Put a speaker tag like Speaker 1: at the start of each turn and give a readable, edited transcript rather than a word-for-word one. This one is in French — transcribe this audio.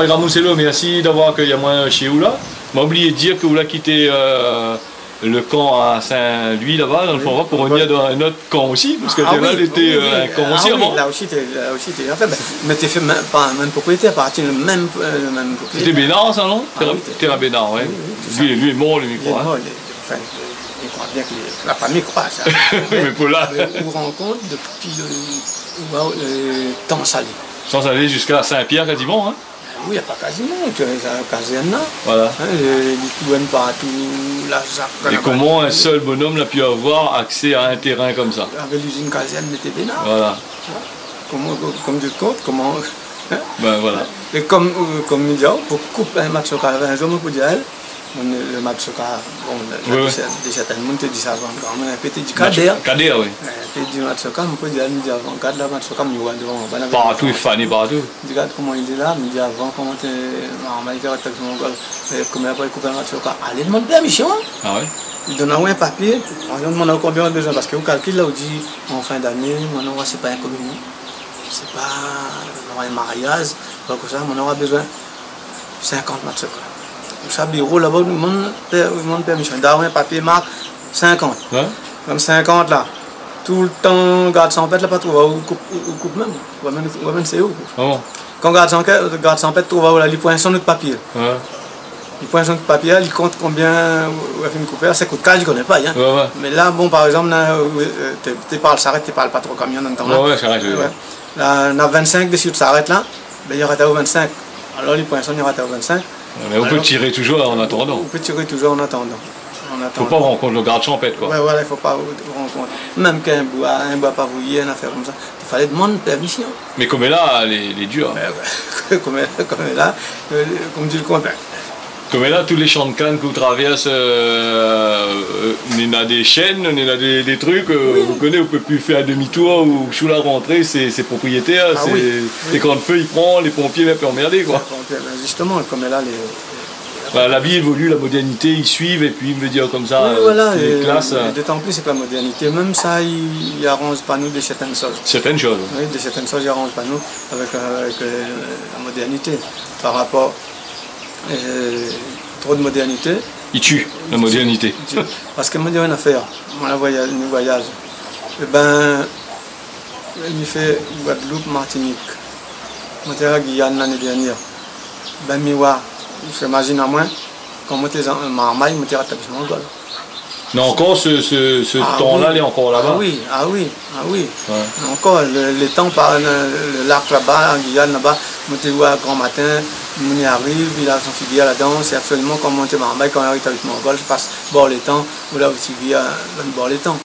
Speaker 1: ramousser l'eau, merci d'avoir accueilli à moi chez vous là. M'a oublié de dire que vous l'avez quitté le camp à Saint-Louis là-bas, dans le fond, pour revenir dans un autre camp aussi, parce que là, il était un camp aussi avant.
Speaker 2: Là aussi, t'es en fait, mais t'es fait pas un même propriétaire, partie le même propriétaire.
Speaker 1: C'était Bénard, ça, non? Terrain Bénard, oui. Lui est mort, lui, je crois.
Speaker 2: Enfin, il croit bien que la famille croit ça.
Speaker 1: Mais pour là.
Speaker 2: On rencontre depuis le temps salé.
Speaker 1: Sans aller jusqu'à Saint-Pierre quasiment, hein?
Speaker 2: Oui, il n'y a pas quasiment, tu as la caserne là.
Speaker 1: Voilà.
Speaker 2: Hein, les douanes partout, la Jacques.
Speaker 1: Et comment un seul bonhomme a pu avoir accès à un terrain comme ça?
Speaker 2: Avec l'usine caserne de Bénard.
Speaker 1: Voilà.
Speaker 2: Comme tu te comptes, comment. Hein?
Speaker 1: Ben voilà.
Speaker 2: Et comme il dit, pour couper un match au carré, un jour, on peut dire, le match au carré, bon, de certaines monde te dit ça avant, quand même, un petit du cadet.
Speaker 1: Cadet, oui.
Speaker 2: Un petit du match au carré, on peut dire, avant, regarde le match au carré, on voit devant.
Speaker 1: Partout, il fanait partout.
Speaker 2: Regarde comment il est là, il dit avant, comment tu es. On il attaqué mon goal. Comment après couper un match au carré, allez demander permission.
Speaker 1: Ah oui?
Speaker 2: Il donne un papier, on demande combien on a besoin, parce qu'on calcule là, on dit en fin d'année, on c'est pas un communion. C'est pas un mariage, donc ça, on aura besoin de 50 matchs. Ça, bureau là-bas, il demande permission. D'avoir un papier marque 50.
Speaker 1: Ouais.
Speaker 2: Comme 50 là. Tout le temps, garde 100 pètes là, pas trouver où coupe même. On va même c'est où.
Speaker 1: Oh.
Speaker 2: Quand garde 100 pètes, trouve où là, il prend son autre papier.
Speaker 1: Ouais.
Speaker 2: Il prend son autre papier, il compte combien il va faire une couper. Ça coûte 4, je ne connais pas. Hein.
Speaker 1: Ouais.
Speaker 2: Mais là, bon, par exemple, tu parles, s'arrête, tu parles pas trop camion dans le temps.
Speaker 1: Ouais, ça arrête.
Speaker 2: Là, on a 25 dessus, tu s'arrête là, ben, il y aura au 25. Alors, les poinçons, il y aura au 25.
Speaker 1: Mais on peut tirer toujours en attendant.
Speaker 2: On peut tirer toujours en attendant.
Speaker 1: Il ne faut pas rencontrer le garde champêtre, quoi.
Speaker 2: Ouais, voilà, il ne faut pas rencontrer. Même qu'un bois pavouillé, une affaire comme ça, il fallait demander permission.
Speaker 1: Mais comme là, les durs.
Speaker 2: Ouais. Comme là, comme dit le compte.
Speaker 1: Comme là, tous les champs de canne que vous traversez, on a des chaînes, on a des trucs, vous connaissez, on ne peut plus faire demi-tour ou sous la rentrée, c'est propriétaire, et quand le feu il prend, les pompiers ne peuvent emmerder, quoi.
Speaker 2: Justement, comme là,
Speaker 1: la vie évolue, la modernité, ils suivent, et puis ils me disent comme ça,
Speaker 2: oui, voilà,
Speaker 1: les classes.
Speaker 2: D'autant plus c'est que la modernité, même ça, il n'arrange pas nous de certaines choses.
Speaker 1: Certaines choses.
Speaker 2: Oui, de certaines choses, il n'arrange pas nous avec la modernité. Par rapport trop de modernité.
Speaker 1: Il tue la modernité.
Speaker 2: Parce que moi, j'ai une affaire, moi, le voyage. Eh ben, il fait Guadeloupe, Martinique. Moi, j'étais à Guyane l'année dernière. Ben, j'imagine à moi, quand moi, j'étais en Marmaille, moi, j'étais à Tapisson-Gol.
Speaker 1: Mais encore ce temps-là, il est encore là-bas.
Speaker 2: Ah oui.
Speaker 1: Ouais.
Speaker 2: Encore, les temps par le lac là-bas, en Guyane là-bas, monter à grand matin, on y arrive, il a son figuier là-dedans, c'est absolument comme monter Marmaille, quand on arrive à Tapisson-Gol, je passe bord les temps, ou là aussi, bord les temps.